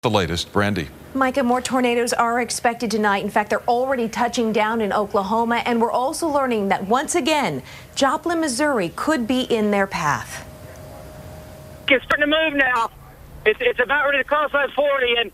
The latest, Brandi. Micah, more tornadoes are expected tonight. In fact, they're already touching down in Oklahoma, and we're also learning that once again, Joplin, Missouri could be in their path. It's starting to move now. It's about ready to cross that 40, and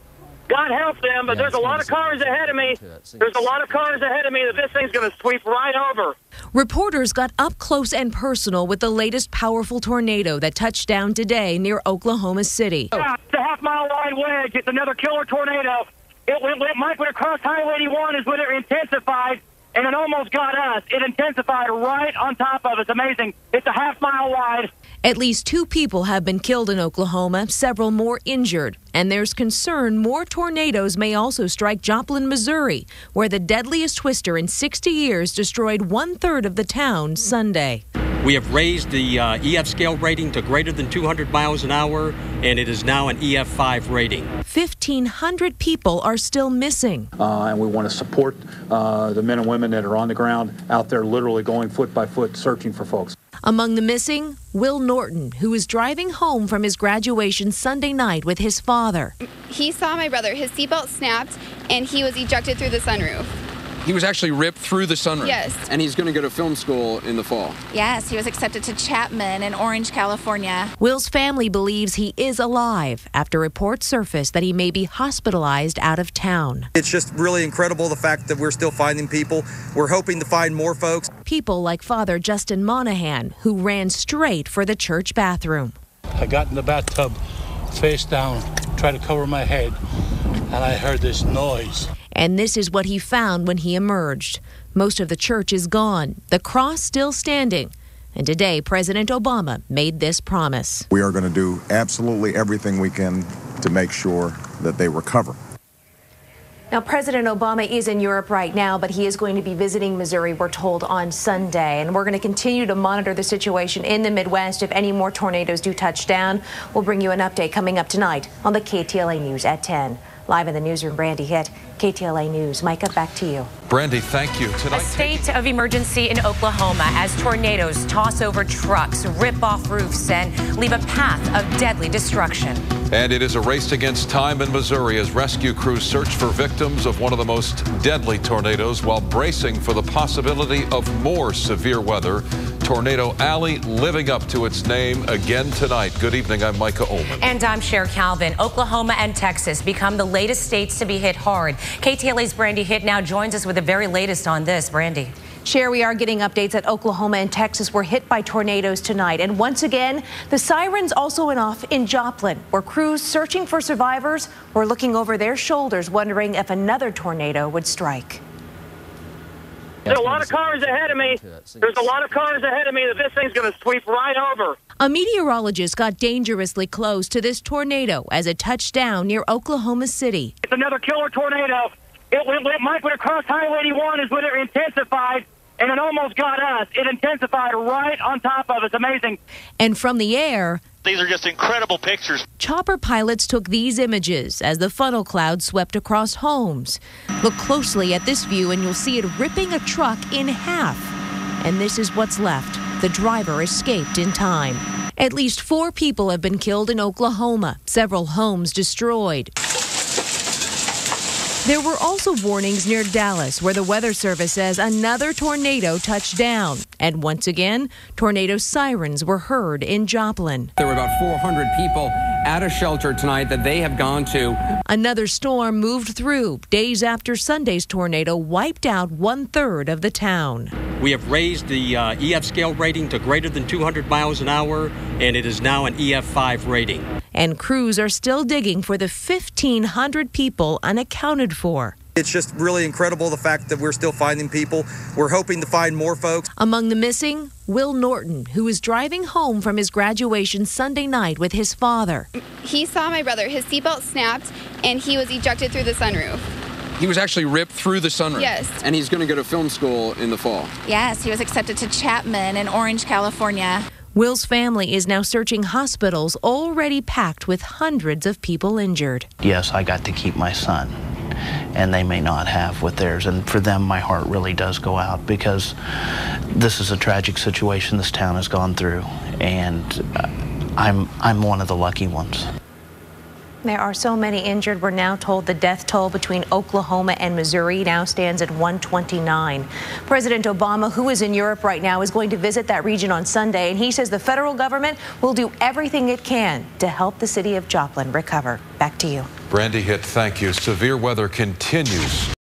God help them, but there's a lot of cars ahead of me. There's a lot of cars ahead of me that this thing's going to sweep right over. Reporters got up close and personal with the latest powerful tornado that touched down today near Oklahoma City. Yeah, it's a half-mile wide wedge. It's another killer tornado. It went across Highway 81 is when it intensified, and it almost got us. It intensified right on top of us. It's amazing. It's a half-mile wide. At least 2 people have been killed in Oklahoma, several more injured. And there's concern more tornadoes may also strike Joplin, Missouri, where the deadliest twister in 60 years destroyed 1/3 of the town Sunday. We have raised the EF scale rating to greater than 200 miles an hour, and it is now an EF5 rating. 1,500 people are still missing. And we want to support the men and women that are on the ground out there literally going foot by foot searching for folks. Among the missing, Will Norton, who was driving home from his graduation Sunday night with his father. He saw my brother. His seatbelt snapped, and he was ejected through the sunroof. He was actually ripped through the sunroof. Yes. And he's going to go to film school in the fall. Yes, he was accepted to Chapman in Orange, California. Will's family believes he is alive after reports surfaced that he may be hospitalized out of town. It's just really incredible the fact that we're still finding people. We're hoping to find more folks. People like Father Justin Monahan, who ran straight for the church bathroom. I got in the bathtub, face down, tried to cover my head, and I heard this noise. And this is what he found when he emerged. Most of the church is gone, the cross still standing. And today, President Obama made this promise. We are going to do absolutely everything we can to make sure that they recover. Now, President Obama is in Europe right now, but he is going to be visiting Missouri, we're told, on Sunday. And we're going to continue to monitor the situation in the Midwest. If any more tornadoes do touch down, we'll bring you an update coming up tonight on the KTLA News at 10. Live in the newsroom, Brandi Hitt, KTLA News. Micah, back to you. Brandi, thank you. Tonight, a state of emergency in Oklahoma as tornadoes toss over trucks, rip off roofs, and leave a path of deadly destruction. And it is a race against time in Missouri as rescue crews search for victims of one of the most deadly tornadoes while bracing for the possibility of more severe weather. Tornado Alley living up to its name again tonight. Good evening. I'm Micah Ullman. And I'm Cher Calvin. Oklahoma and Texas become the latest states to be hit hard. KTLA's Brandi Hitt now joins us with the very latest on this. Brandi. Cher, we are getting updates that Oklahoma and Texas were hit by tornadoes tonight. And once again, the sirens also went off in Joplin, where crews searching for survivors were looking over their shoulders, wondering if another tornado would strike. There's a lot of cars ahead of me. There's a lot of cars ahead of me that this thing's going to sweep right over. A meteorologist got dangerously close to this tornado as it touched down near Oklahoma City. It's another killer tornado. It went across Highway 81 is when it intensified, and it almost got us. It intensified right on top of us. Amazing. And from the air, these are just incredible pictures. Chopper pilots took these images as the funnel cloud swept across homes. Look closely at this view and you'll see it ripping a truck in half. And this is what's left. The driver escaped in time. At least 4 people have been killed in Oklahoma, several homes destroyed. There were also warnings near Dallas, where the Weather Service says another tornado touched down. And once again, tornado sirens were heard in Joplin. There were about 400 people at a shelter tonight that they have gone to. Another storm moved through days after Sunday's tornado wiped out 1/3 of the town. We have raised the EF scale rating to greater than 200 miles an hour, and it is now an EF5 rating. And crews are still digging for the 1,500 people unaccounted for. It's just really incredible the fact that we're still finding people. We're hoping to find more folks. Among the missing, Will Norton, who was driving home from his graduation Sunday night with his father. He saw my brother. His seatbelt snapped, and he was ejected through the sunroof. He was actually ripped through the sunroof. Yes. And he's going to go to film school in the fall. Yes, he was accepted to Chapman in Orange, California. Will's family is now searching hospitals already packed with hundreds of people injured. Yes, I got to keep my son, and they may not have with theirs. And for them, my heart really does go out because this is a tragic situation this town has gone through, and I'm one of the lucky ones. There are so many injured. We're now told the death toll between Oklahoma and Missouri now stands at 129. President Obama, who is in Europe right now, is going to visit that region on Sunday, and he says the federal government will do everything it can to help the city of Joplin recover. Back to you. Brandi Hitt, thank you. Severe weather continues.